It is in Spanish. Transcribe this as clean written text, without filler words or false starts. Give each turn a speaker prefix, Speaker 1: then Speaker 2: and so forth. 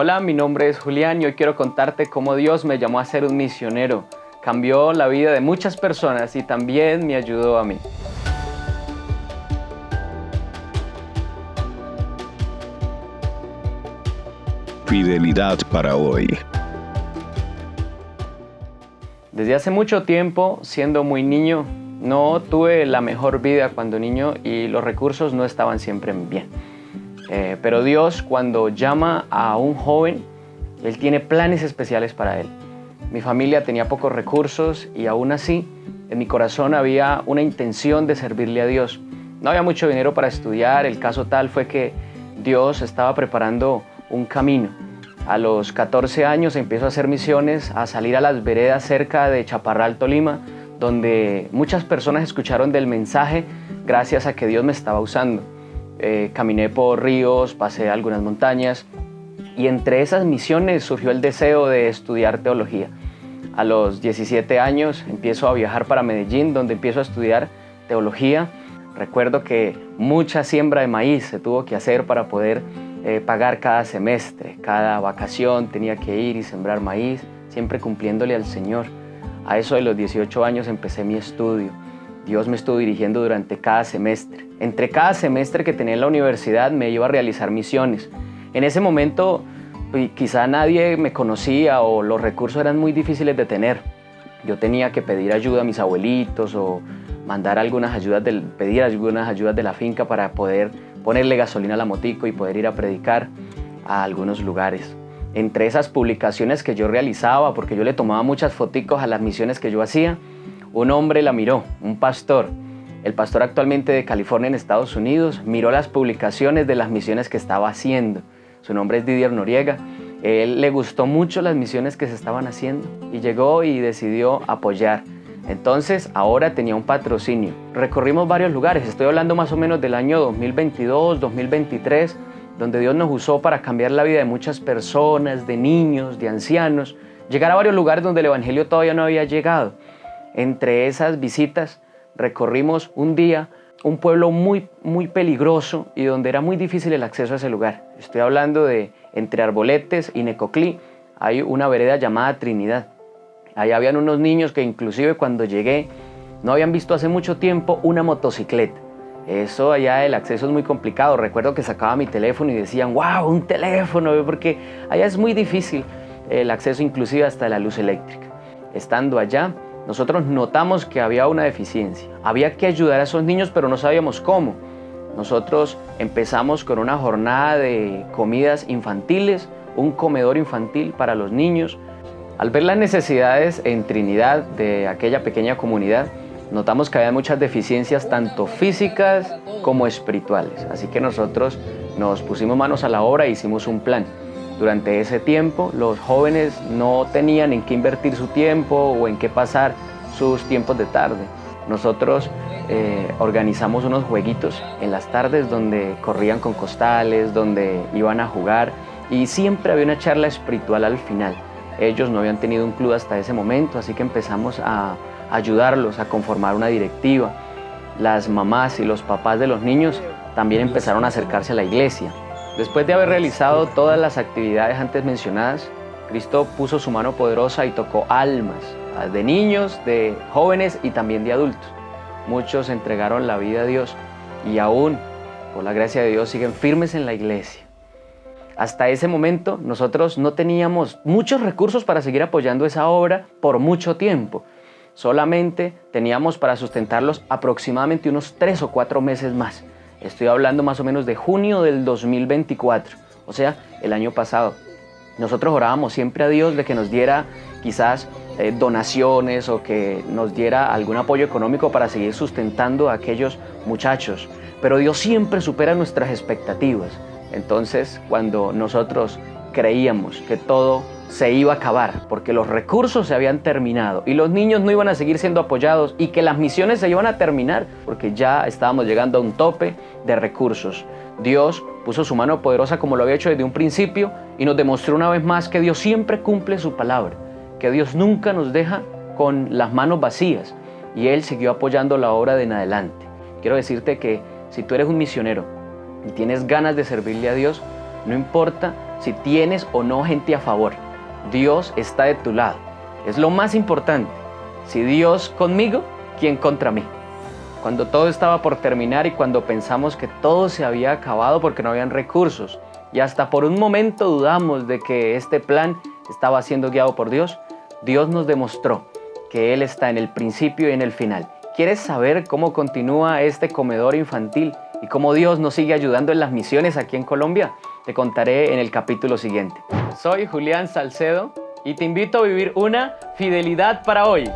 Speaker 1: Hola, mi nombre es Julián y hoy quiero contarte cómo Dios me llamó a ser un misionero. Cambió la vida de muchas personas y también me ayudó a mí.
Speaker 2: Fidelidad para hoy.
Speaker 1: Desde hace mucho tiempo, siendo muy niño, no tuve la mejor vida cuando niño y los recursos no estaban siempre bien. Pero Dios, cuando llama a un joven, Él tiene planes especiales para él. Mi familia tenía pocos recursos y aún así, en mi corazón había una intención de servirle a Dios. No había mucho dinero para estudiar, el caso tal fue que Dios estaba preparando un camino. A los 14 años empiezo a hacer misiones, a salir a las veredas cerca de Chaparral, Tolima, donde muchas personas escucharon del mensaje gracias a que Dios me estaba usando. Caminé por ríos, pasé algunas montañas y entre esas misiones surgió el deseo de estudiar teología. A los 17 años empiezo a viajar para Medellín, donde empiezo a estudiar teología. Recuerdo que mucha siembra de maíz se tuvo que hacer para poder pagar cada semestre, cada vacación tenía que ir y sembrar maíz, siempre cumpliéndole al Señor. A eso de los 18 años empecé mi estudio. Dios me estuvo dirigiendo durante cada semestre. Entre cada semestre que tenía en la universidad me iba a realizar misiones. En ese momento quizá nadie me conocía o los recursos eran muy difíciles de tener. Yo tenía que pedir ayuda a mis abuelitos o pedir algunas ayudas de la finca para poder ponerle gasolina a la motico y poder ir a predicar a algunos lugares. Entre esas publicaciones que yo realizaba, porque yo le tomaba muchas foticos a las misiones que yo hacía, un hombre la miró, un pastor. El pastor actualmente de California en Estados Unidos miró las publicaciones de las misiones que estaba haciendo. Su nombre es Didier Noriega. Él le gustó mucho las misiones que se estaban haciendo y llegó y decidió apoyar. Entonces ahora tenía un patrocinio. Recorrimos varios lugares, estoy hablando más o menos del año 2022, 2023, donde Dios nos usó para cambiar la vida de muchas personas, de niños, de ancianos, llegar a varios lugares donde el evangelio todavía no había llegado. Entre esas visitas recorrimos un día un pueblo muy peligroso y donde era muy difícil el acceso a ese lugar. Estoy hablando de entre Arboletes y Necoclí, hay una vereda llamada Trinidad. Ahí habían unos niños que inclusive cuando llegué no habían visto hace mucho tiempo una motocicleta. Eso allá el acceso es muy complicado. Recuerdo que sacaba mi teléfono y decían, wow, un teléfono, porque allá es muy difícil el acceso inclusive hasta la luz eléctrica. Estando allá, nosotros notamos que había una deficiencia. Había que ayudar a esos niños, pero no sabíamos cómo. Nosotros empezamos con una jornada de comidas infantiles, un comedor infantil para los niños. Al ver las necesidades en Trinidad de aquella pequeña comunidad, notamos que había muchas deficiencias tanto físicas como espirituales. Así que nosotros nos pusimos manos a la obra e hicimos un plan. Durante ese tiempo, los jóvenes no tenían en qué invertir su tiempo o en qué pasar sus tiempos de tarde. Nosotros organizamos unos jueguitos en las tardes donde corrían con costales, donde iban a jugar y siempre había una charla espiritual al final. Ellos no habían tenido un club hasta ese momento, así que empezamos a ayudarlos a conformar una directiva. Las mamás y los papás de los niños también empezaron a acercarse a la iglesia. Después de haber realizado todas las actividades antes mencionadas, Cristo puso su mano poderosa y tocó almas de niños, de jóvenes y también de adultos. Muchos entregaron la vida a Dios y aún, por la gracia de Dios, siguen firmes en la iglesia. Hasta ese momento nosotros no teníamos muchos recursos para seguir apoyando esa obra por mucho tiempo. Solamente teníamos para sustentarlos aproximadamente unos 3 o 4 meses más. Estoy hablando más o menos de junio del 2024, o sea, el año pasado. Nosotros orábamos siempre a Dios de que nos diera quizás donaciones o que nos diera algún apoyo económico para seguir sustentando a aquellos muchachos. Pero Dios siempre supera nuestras expectativas. Entonces, cuando nosotros creíamos que todo se iba a acabar porque los recursos se habían terminado y los niños no iban a seguir siendo apoyados y que las misiones se iban a terminar porque ya estábamos llegando a un tope de recursos, Dios puso su mano poderosa como lo había hecho desde un principio y nos demostró una vez más que Dios siempre cumple su palabra, que Dios nunca nos deja con las manos vacías y Él siguió apoyando la obra de en adelante. Quiero decirte que si tú eres un misionero y tienes ganas de servirle a Dios, no importa si tienes o no gente a favor. Dios está de tu lado. Es lo más importante. Si Dios conmigo, ¿quién contra mí? Cuando todo estaba por terminar y cuando pensamos que todo se había acabado porque no habían recursos y hasta por un momento dudamos de que este plan estaba siendo guiado por Dios, Dios nos demostró que Él está en el principio y en el final. ¿Quieres saber cómo continúa este comedor infantil y cómo Dios nos sigue ayudando en las misiones aquí en Colombia? Te contaré en el capítulo siguiente. Soy Julián Salcedo y te invito a vivir una fidelidad para hoy.